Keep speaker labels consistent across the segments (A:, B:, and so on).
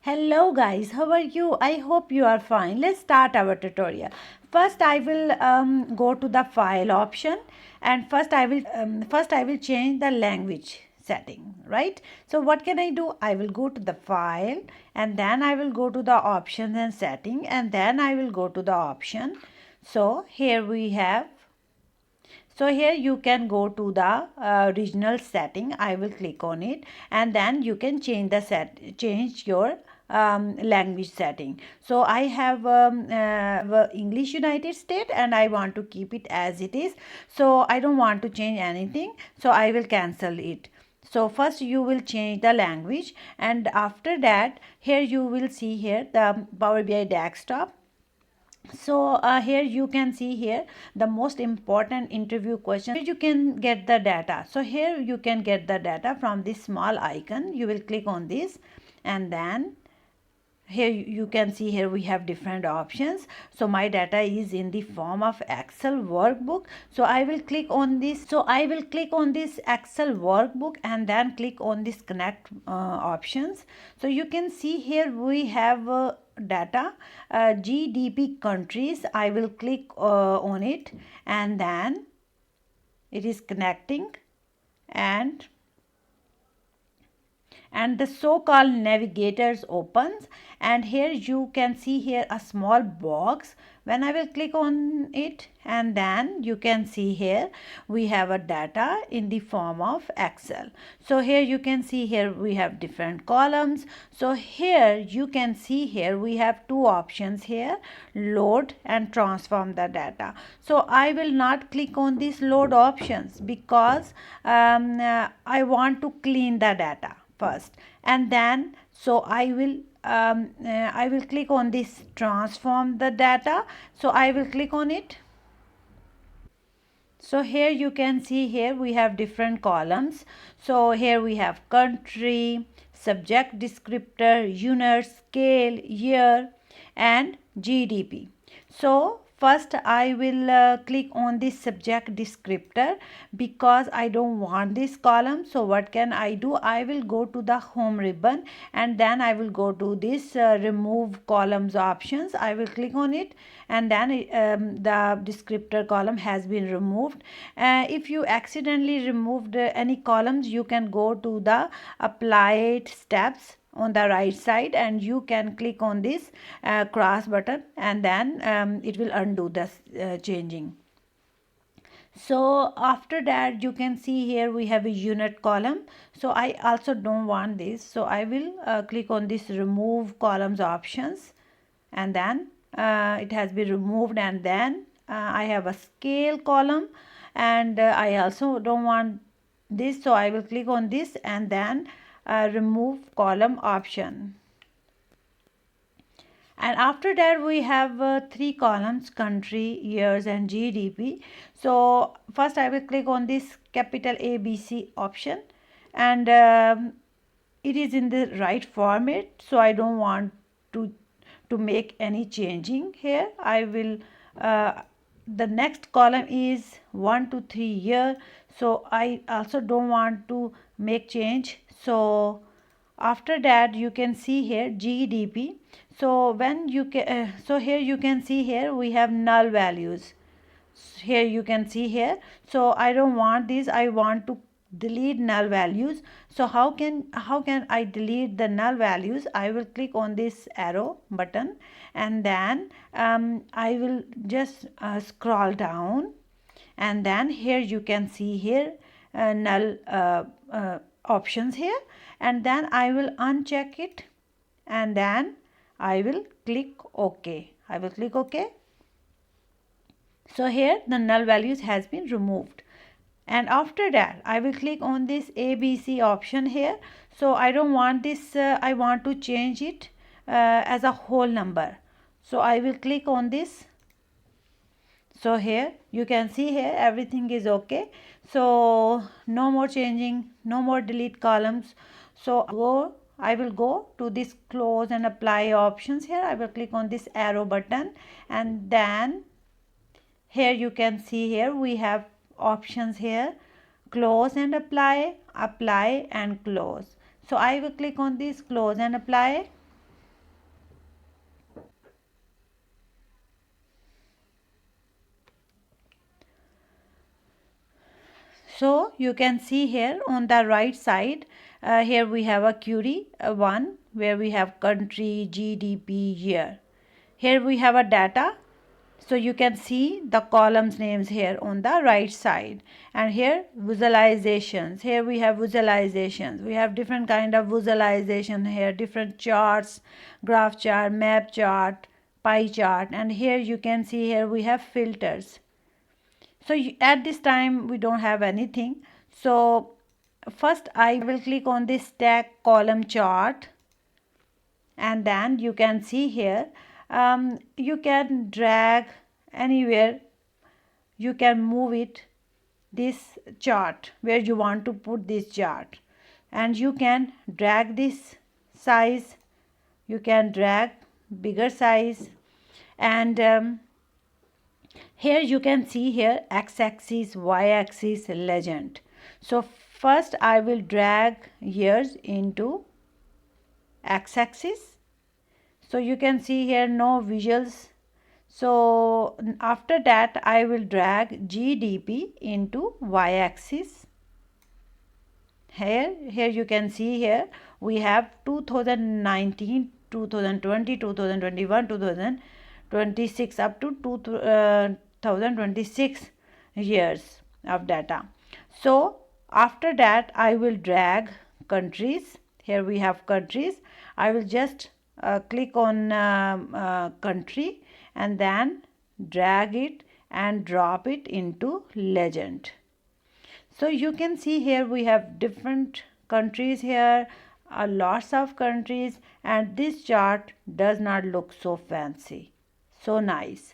A: Hello guys, how are you? I hope you are fine. Let's start our tutorial. First I will go to the file option, and first I will change the language setting, right? So what can I do? I will go to the file, and then I will go to the options and setting, and then I will go to the option. So here we have, so here you can go to the regional setting. I will click on it, and then you can change your language setting. So I have English United States, and I want to keep it as it is. So I don't want to change anything, so I will cancel it. So first you will change the language, and after that here you will see here the Power BI desktop. So here you can see here the most important interview question. Here you can get the data. So here you can get the data from this small icon. You will click on this, and then here you can see here we have different options. So my data is in the form of Excel workbook. So I will click on this. So I will click on this Excel workbook, and then click on this connect options. So you can see here we have data, GDP countries. I will click on it, and then it is connecting, and the so-called navigators opens, and here you can see here a small box. When I will click on it, and then you can see here we have a data in the form of Excel. So here you can see here we have different columns. So here you can see here we have two options here: load and transform the data. So I will not click on these load options because I want to clean the data first, and then so I will click on this transform the data. So I will click on it. So here you can see here we have different columns. So here we have country, subject descriptor, unit, scale, year, and GDP. So first I will click on this subject descriptor because I don't want this column. So what can I do? I will go to the home ribbon, and then I will go to this remove columns options. I will click on it, and then the descriptor column has been removed. If you accidentally removed any columns, you can go to the applied steps on the right side, and you can click on this cross button, and then it will undo the changing. So after that you can see here we have a unit column. So I also don't want this, so I will click on this remove columns options, and then it has been removed. And then I have a scale column, and I also don't want this, so I will click on this, and then remove column option. And after that we have three columns: country, years, and GDP. So first I will click on this capital ABC option, and it is in the right format, so I don't want to make any changing here. I will the next column is 1 to 3 year, so I also don't want to make change. So after that you can see here GDP. So when you can so here you can see here we have null values. Here you can see here, so I don't want this. I want to delete null values. So how can I delete the null values? I will click on this arrow button, and then I will just scroll down, and then here you can see here null options here, and then I will uncheck it, and then I will click OK. I will click OK. So here the null values has been removed, and after that I will click on this ABC option here. So I don't want this, I want to change it as a whole number. So I will click on this. So here you can see here everything is okay. So no more changing, no more delete columns. So I will go to this close and apply options here. I will click on this arrow button, and then here you can see here we have options here: close and apply, apply and close. So I will click on this close and apply. So you can see here on the right side, here we have a query one where we have country, GDP, year. Here we have a data. So you can see the columns names here on the right side, and here visualizations. Here we have visualizations. We have different kind of visualization here, different charts, graph chart, map chart, pie chart, and here you can see here we have filters. So at this time we don't have anything. So first I will click on this stack column chart, and then you can see here you can drag anywhere, you can move it this chart where you want to put this chart, and you can drag this size, you can drag bigger size, and here you can see here x-axis, y-axis, legend. So first I will drag years into x-axis. So you can see here no visuals. So after that I will drag GDP into y-axis. Here you can see here we have 2019, 2020, 2021, 2026 up to 2026 years of data. So after that I will drag countries. Here we have countries. I will just click on country and then drag it and drop it into legend. So you can see here we have different countries here, lots of countries, and this chart does not look so fancy, so nice.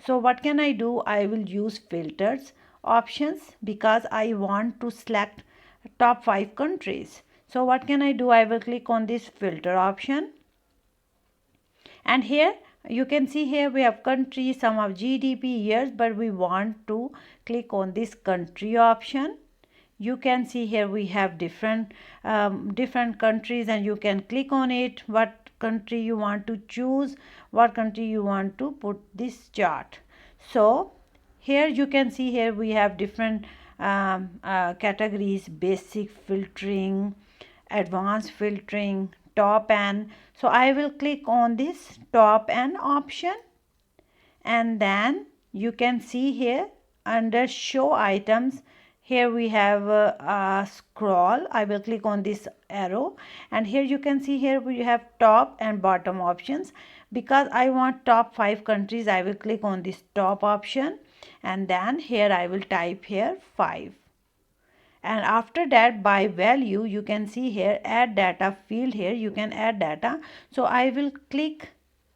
A: So what can I do? I will use filters options because I want to select top 5 countries. So what can I do? I will click on this filter option, and here you can see here we have country, sum of GDP, years, but we want to click on this country option. You can see here we have different countries, and you can click on it, what country you want to choose, what country you want to put this chart. So here you can see here we have different categories: basic filtering, advanced filtering, top N. So I will click on this top N option, and then you can see here under show items, here we have a scroll. I will click on this arrow, and here you can see here we have top and bottom options. Because I want top 5 countries, I will click on this top option, and then here I will type here 5. And after that by value you can see here add data field, here you can add data. So I will click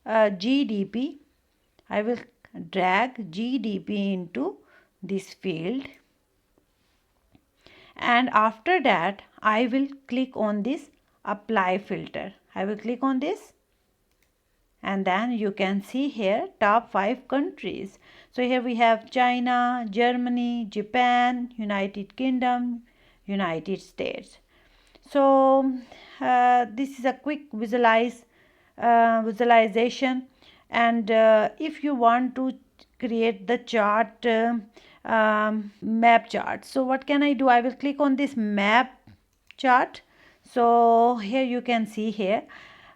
A: GDP. I will drag GDP into this field, and after that I will click on this apply filter. I will click on this, and then you can see here top 5 countries. So here we have China, Germany, Japan, United Kingdom, United States. So this is a quick visualization, and if you want to create the chart map chart, so what can I do? I will click on this map chart. So here you can see here,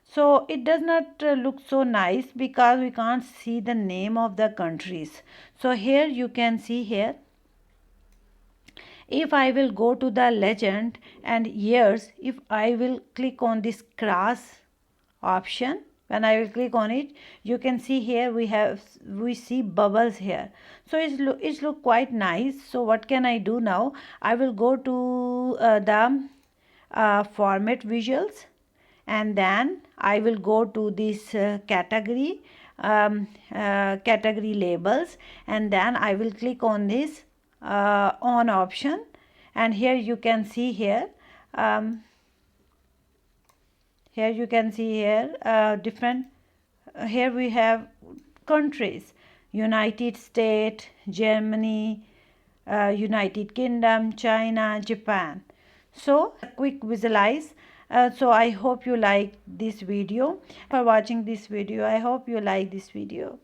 A: so it does not look so nice because we can't see the name of the countries. So here you can see here, if I will go to the legend and years, if I will click on this cross option, when I will click on it, you can see here we see bubbles here. So it's look quite nice. So what can I do now? I will go to the format visuals, and then I will go to this category labels, and then I will click on this on option, and here you can see here here you can see here different here we have countries: United States, Germany, United Kingdom, China, Japan. So quick visualize. So I hope you like this video. For watching this video, I hope you like this video.